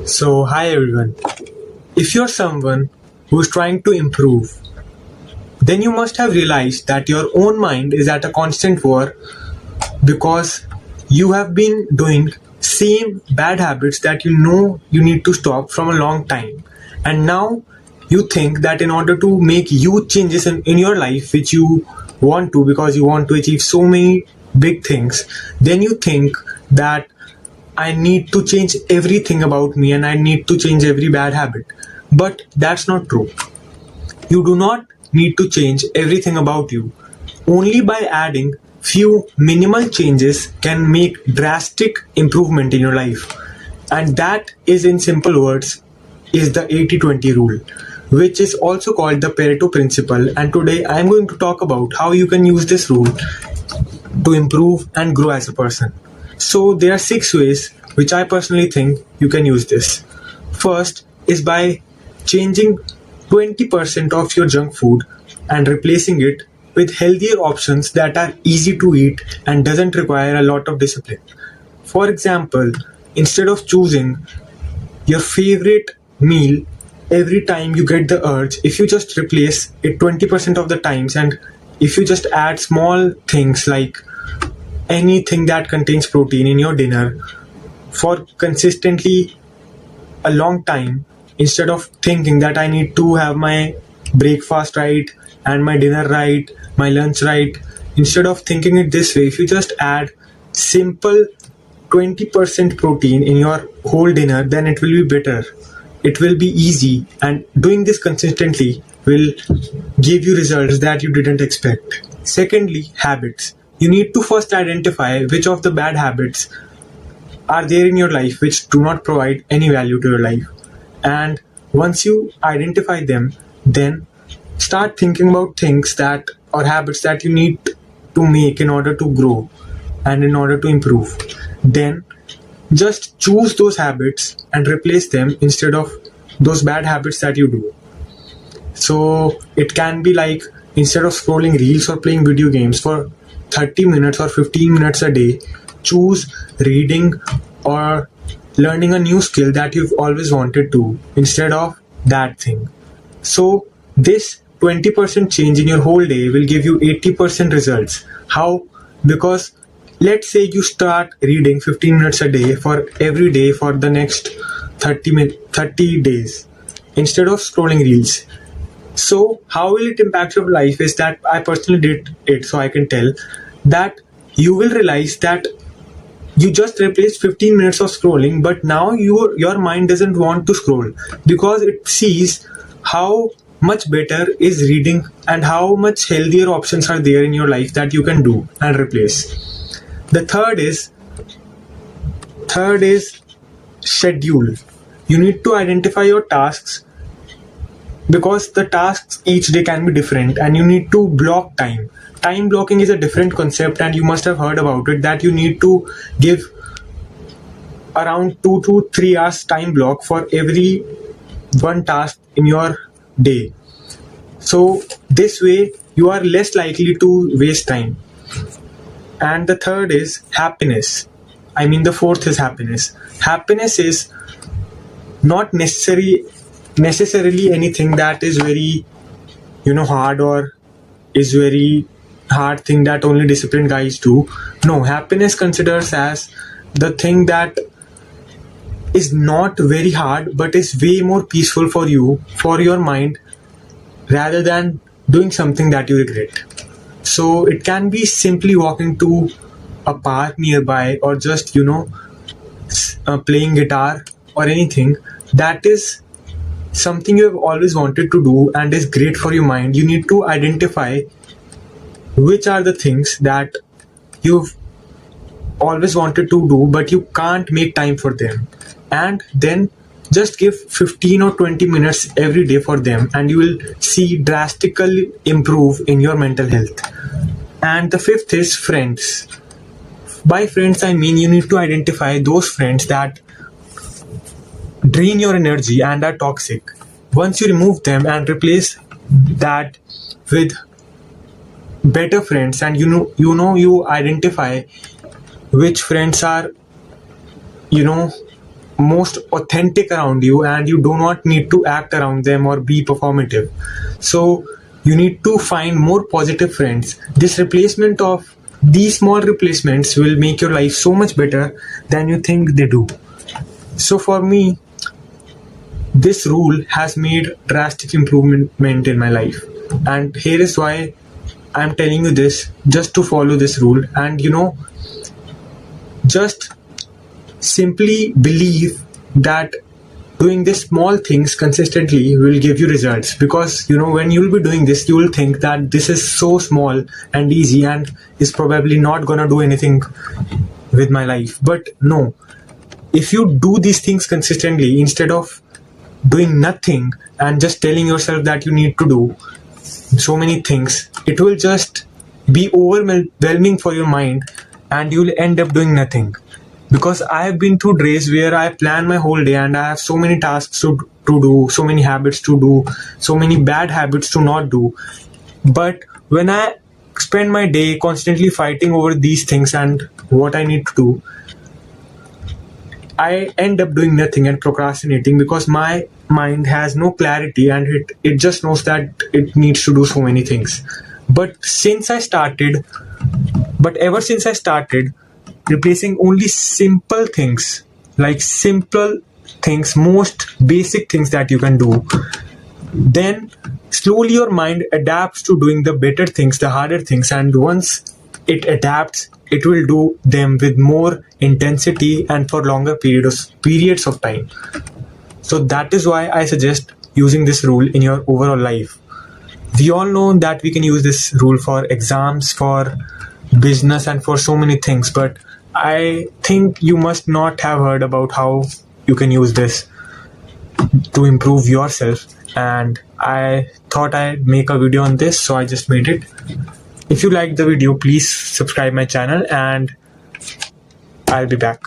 So, hi everyone. If you're someone who's trying to improve, then you must have realized that your own mind is at a constant war because you have been doing same bad habits that you know you need to stop from a long time. And now you think that in order to make huge changes in your life, which you want to because you want to achieve so many big things, then you think that I need to change everything about me and I need to change every bad habit. But that's not true. You do not need to change everything about you. Only by adding few minimal changes can make drastic improvement in your life. And that is, in simple words, is the 80-20 rule, which is also called the Pareto principle. And today I am going to talk about how you can use this rule to improve and grow as a person. So there are 6 ways which I personally think you can use this. First is by changing 20% of your junk food and replacing it with healthier options that are easy to eat and doesn't require a lot of discipline. For example, instead of choosing your favorite meal every time you get the urge, if you just replace it 20% of the times, and if you just add small things like anything that contains protein in your dinner for consistently a long time, instead of thinking that I need to have my breakfast right and my dinner right, my lunch right, instead of thinking it this way, if you just add simple 20% protein in your whole dinner, then it will be better. It will be easy, and doing this consistently will give you results that you didn't expect. Secondly, habits. You need to first identify which of the bad habits are there in your life which do not provide any value to your life. And once you identify them, then start thinking about things that or habits that you need to make in order to grow and in order to improve. Then just choose those habits and replace them instead of those bad habits that you do. So it can be like, instead of scrolling reels or playing video games for 30 minutes or 15 minutes a day, choose reading or learning a new skill that you've always wanted to instead of that thing. So this 20% change in your whole day will give you 80% results. How? Because let's say you start reading 15 minutes a day for every day for the next 30 days instead of scrolling reels. So how will it impact your life is that I personally did it, so I can tell that you will realize that you just replaced 15 minutes of scrolling, but now your mind doesn't want to scroll because it sees how much better is reading and how much healthier options are there in your life that you can do and replace. The third is schedule. You need to identify your tasks because the tasks each day can be different and you need to block time. Time blocking is a different concept and you must have heard about it, that you need to give around 2 to 3 hours time block for every one task in your day. So this way you are less likely to waste time. And the third is happiness. The fourth is happiness. Happiness is not necessarily anything that is very hard or is very hard thing that only disciplined guys do. No, happiness considers as the thing that is not very hard but is way more peaceful for you, for your mind, rather than doing something that you regret. So it can be simply walking to a park nearby or just playing guitar or anything that is something you have always wanted to do and is great for your mind. You need to identify which are the things that you've always wanted to do but you can't make time for them, and then just give 15 or 20 minutes every day for them and you will see drastically improve in your mental health. And the fifth is friends. By friends I mean you need to identify those friends that drain your energy and are toxic. Once you remove them and replace that with better friends, and you identify which friends are most authentic around you, and you do not need to act around them or be performative. So you need to find more positive friends. These small replacements will make your life so much better than you think they do. So for me, this rule has made drastic improvement in my life, and here is why I'm telling you this: just to follow this rule. And just simply believe that doing these small things consistently will give you results, because when you'll be doing this, you will think that this is so small and easy and is probably not gonna do anything with my life. But no, if you do these things consistently instead of doing nothing and just telling yourself that you need to do so many things, it will just be overwhelming for your mind and you'll end up doing nothing. Because I have been through days where I plan my whole day and I have so many tasks to do, so many habits to do, so many bad habits to not do. But when I spend my day constantly fighting over these things and what I need to do, I end up doing nothing and procrastinating, because my mind has no clarity and it just knows that it needs to do so many things. But ever since I started replacing only simple things, most basic things that you can do, then slowly your mind adapts to doing the better things, the harder things, and once it adapts, it will do them with more intensity and for longer periods of time. So that is why I suggest using this rule in your overall life. We all know that we can use this rule for exams, for business, and for so many things, but I think you must not have heard about how you can use this to improve yourself, and I thought I'd make a video on this, so I just made it. If you liked the video, please subscribe my channel and I'll be back.